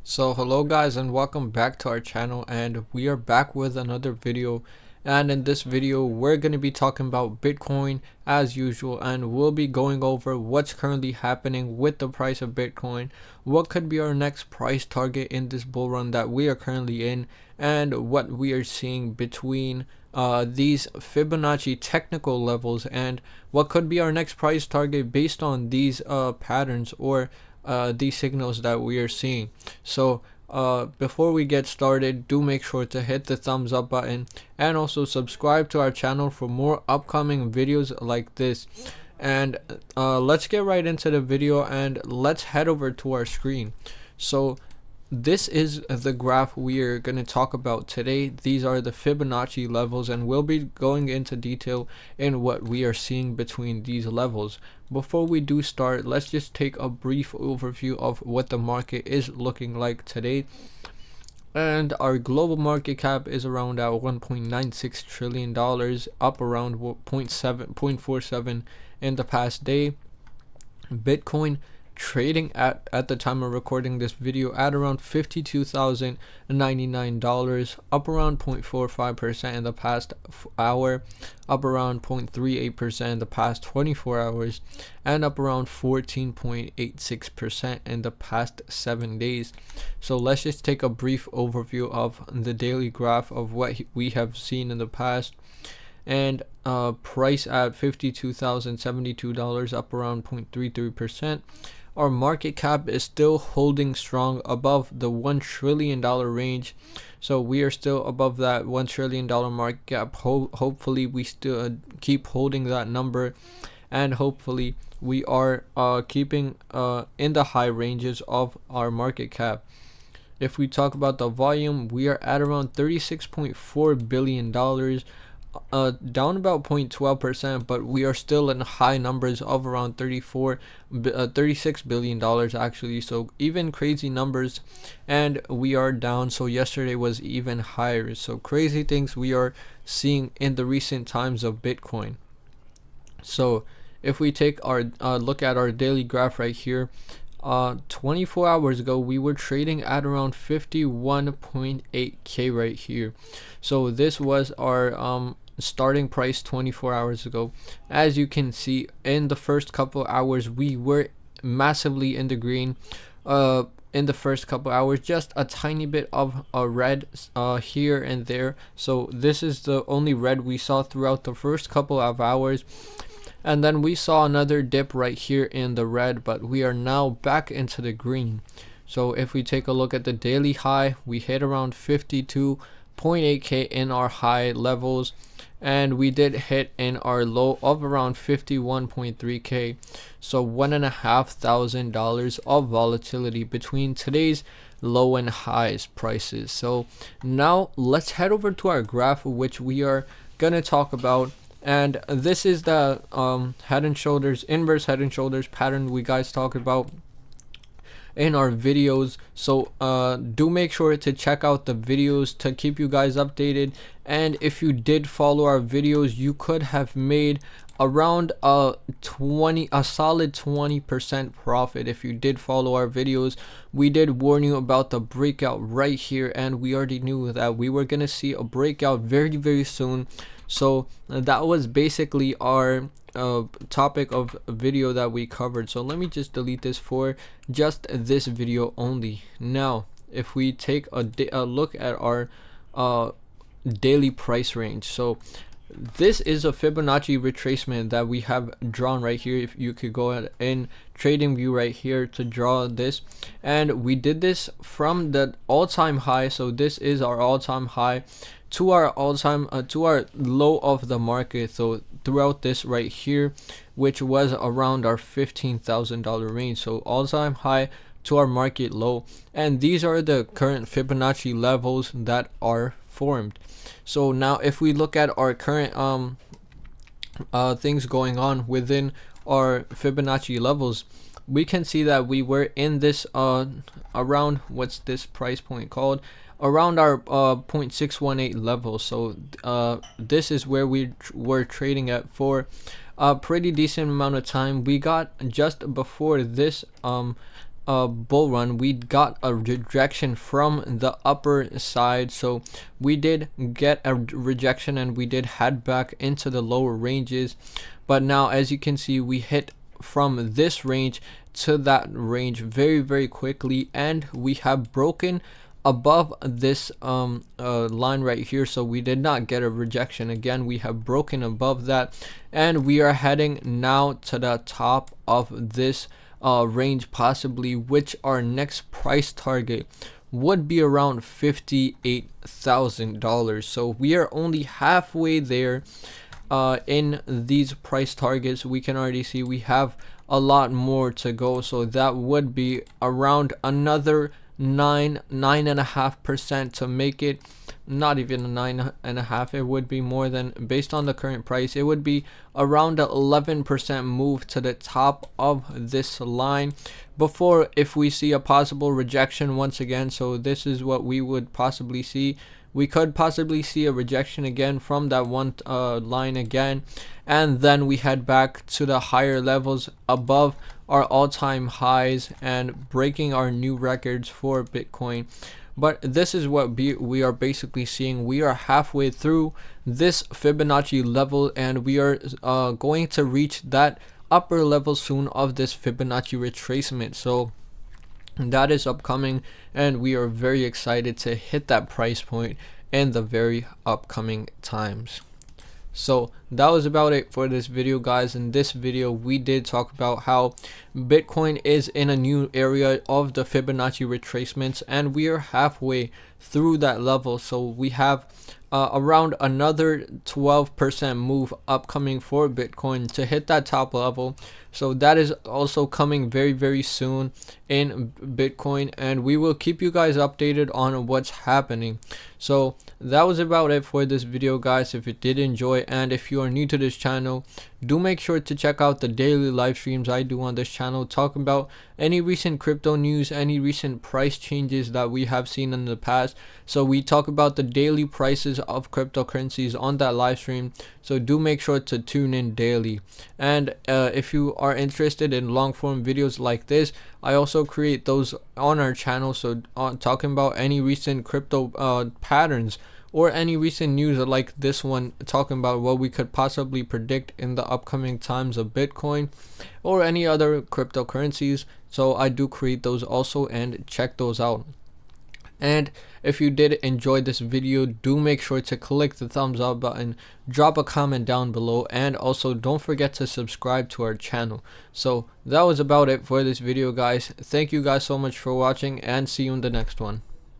So hello guys and welcome back to our channel, and we are back with another video. And in this video we're going to be talking about Bitcoin as usual, and we'll be going over what's currently happening with the price of Bitcoin, what could be our next price target in this bull run that we are currently in, and what we are seeing between these Fibonacci technical levels, and what could be our next price target based on these patterns or these signals that we are seeing. So before we get started, do make sure to hit the thumbs up button and also subscribe to our channel for more upcoming videos like this. And let's get right into the video and let's head over to our screen. So this is the graph we are going to talk about today. These are the Fibonacci levels, and we'll be going into detail in what we are seeing between these levels. Before we do start, let's just take a brief overview of what the market is looking like today. And our global market cap is around at $1.96 trillion, up around 0.47 in the past day. Bitcoin trading at the time of recording this video at around $52,099, up around 0.45% in the past hour, up around 0.38% in the past 24 hours, and up around 14.86% in the past 7 days. So let's just take a brief overview of the daily graph of what we have seen in the past. And price at $52,072, up around 0.33%. Our market cap is still holding strong above the $1 trillion range, so we are still above that $1 trillion market cap. Hopefully we still keep holding that number, and hopefully we are keeping in the high ranges of our market cap. If we talk about the volume, we are at around $36.4 billion, down about 0.12%, but we are still in high numbers of around $36 billion actually, so even crazy numbers. And we are down, so yesterday was even higher. So crazy things we are seeing in the recent times of Bitcoin. So if we take our look at our daily graph right here, 24 hours ago we were trading at around 51.8k right here. So this was our starting price 24 hours ago. As you can see, in the first couple hours we were massively in the green. In the first couple hours, just a tiny bit of a red here and there. So this is the only red we saw throughout the first couple of hours. And then we saw another dip right here in the red, but we are now back into the green. So if we take a look at the daily high, we hit around 52.8k in our high levels, and we did hit in our low of around 51.3k. So $1,500 of volatility between today's low and highs prices. So now let's head over to our graph, which we are gonna talk about. And this is the head and shoulders, inverse head and shoulders pattern we guys talked about in our videos. So do make sure to check out the videos to keep you guys updated. And if you did follow our videos, you could have made around a solid 20% profit if you did follow our videos. We did warn you about the breakout right here, and we already knew that we were gonna see a breakout very soon. So that was basically our topic of video that we covered. So let me just delete this for just this video only. Now if we take a look at our daily price range, so this is a Fibonacci retracement that we have drawn right here. If you could go ahead in trading view right here to draw this, and we did this from the all-time high. So this is our all-time high to our all-time to our low of the market. So throughout this right here, which was around our $15,000 range. So all-time high to our market low, and these are the current Fibonacci levels that are formed. So now if we look at our current things going on within our Fibonacci levels, we can see that we were in this around, what's this price point called, around our 0.618 level. So this is where we were trading at for a pretty decent amount of time. We got just before this bull run, we got a rejection from the upper side. So we did get a rejection and we did head back into the lower ranges. But now, as you can see, we hit from this range to that range very quickly, and we have broken above this line right here. So we did not get a rejection. Again, we have broken above that, and we are heading now to the top of this range possibly, which our next price target would be around $58,000. So we are only halfway there in these price targets. We can already see we have a lot more to go, so that would be around another 9.5% to make it. Not even a 9.5, it would be more than, based on the current price, it would be around 11% move to the top of this line before, if we see a possible rejection once again. So this is what we would possibly see. We could possibly see a rejection again from that one line again, and then we head back to the higher levels above our all-time highs and breaking our new records for Bitcoin. But this is what we are basically seeing. We are halfway through this Fibonacci level, and we are going to reach that upper level soon of this Fibonacci retracement. So that is upcoming, and we are very excited to hit that price point in the very upcoming times. So that was about it for this video, guys. In this video, we did talk about how Bitcoin is in a new area of the Fibonacci retracements, and we are halfway through that level. So we have around another 12% move upcoming for Bitcoin to hit that top level. So that is also coming very soon in Bitcoin, and we will keep you guys updated on what's happening. So that was about it for this video, guys. If you did enjoy, and if you are new to this channel, do make sure to check out the daily live streams I do on this channel, talking about any recent crypto news, any recent price changes that we have seen in the past. So we talk about the daily prices of cryptocurrencies on that live stream, so do make sure to tune in daily. And if you are interested in long form videos like this, I also create those on our channel. So talking about any recent crypto patterns, or any recent news like this one, talking about what we could possibly predict in the upcoming times of Bitcoin or any other cryptocurrencies. So I do create those also, and check those out. And if you did enjoy this video, do make sure to click the thumbs up button, drop a comment down below, and also don't forget to subscribe to our channel. So that was about it for this video, guys. Thank you guys so much for watching, and see you in the next one.